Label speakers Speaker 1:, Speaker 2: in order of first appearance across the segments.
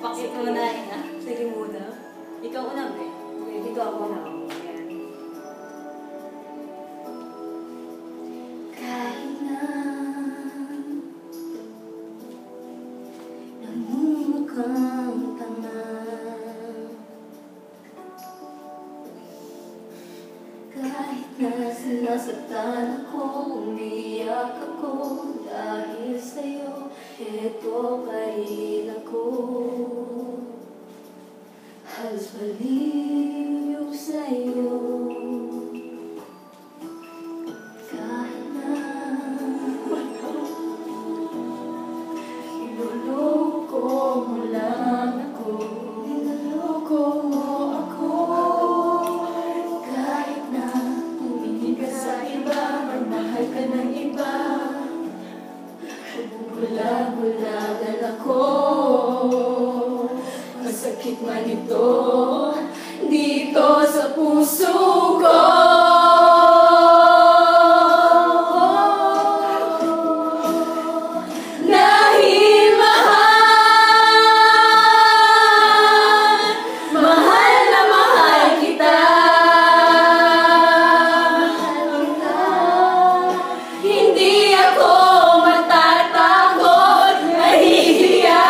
Speaker 1: Ikaw na, sige muna. Ikaw una, be. Dito ako na.
Speaker 2: Kahit na namumukhang tanga, kahit na sinasaktan ako, umiyak ako dahil sa'yo, eto pa rin ako. Halos baliw yung sa'yo. Kahit na niloloko mo lang ako, niloloko mo ako. Kahit na tumingin ka sa iba, magmahal ka ng iba, bulag-bulagan ako. Masakit man ito dito sa puso ko. Dahil mahal na mahal kita. Hindi ako matatakot, nahihiya.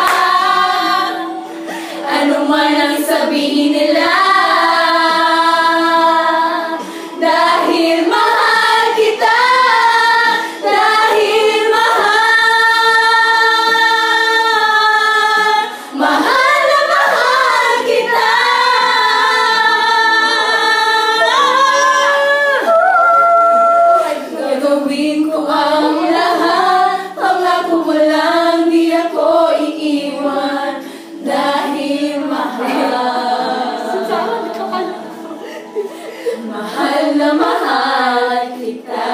Speaker 2: Ano man ang sabihin nila, dahil mahal kita, dahil mahal na mahal kita. Gagawin ko ang lahat, pangako mo lang di ako iiwan. Dahil mahal na mahal kita.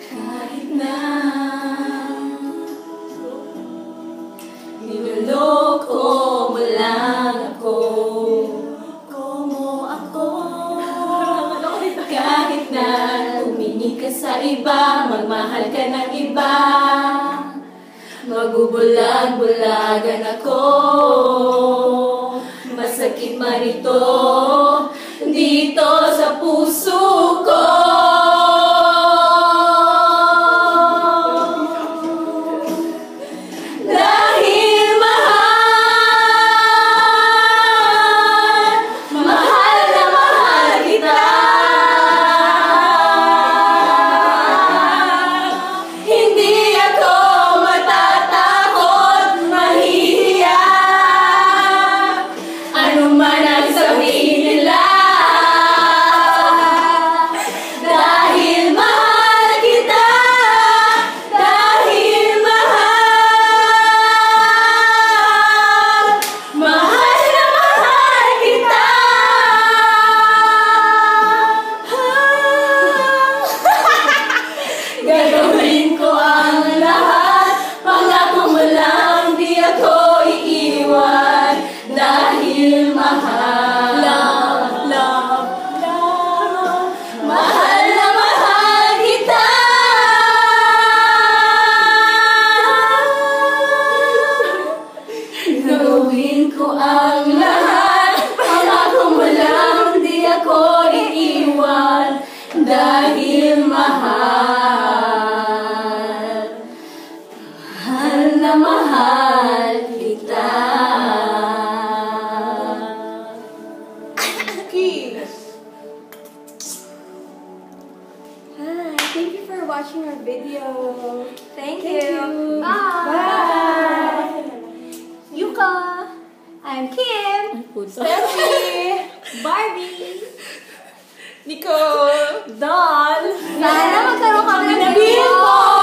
Speaker 2: Kahit na niloloko mo lang ako, kahit na tumingin ka sa iba, magmahal ka ng iba, magubulag-bulagan ako. Masakit man ito dito sa puso ko. Gagawin ko ang lahat, pangako mo lang di ako iiwan. Dahil mahal, mahal na mahal kita. Gagawin ko ang lahat, pangako mo lang di ako iiwan. Dahil mahal na mahal kita.
Speaker 1: Hi, thank you for watching our video. Thank
Speaker 2: you.
Speaker 1: you.
Speaker 2: Bye.
Speaker 1: Yuka. I'm Kim. Stephanie. Barbie.
Speaker 3: Nicole.
Speaker 1: Don.
Speaker 2: Sana magkaroon kami ng
Speaker 1: Bimbo.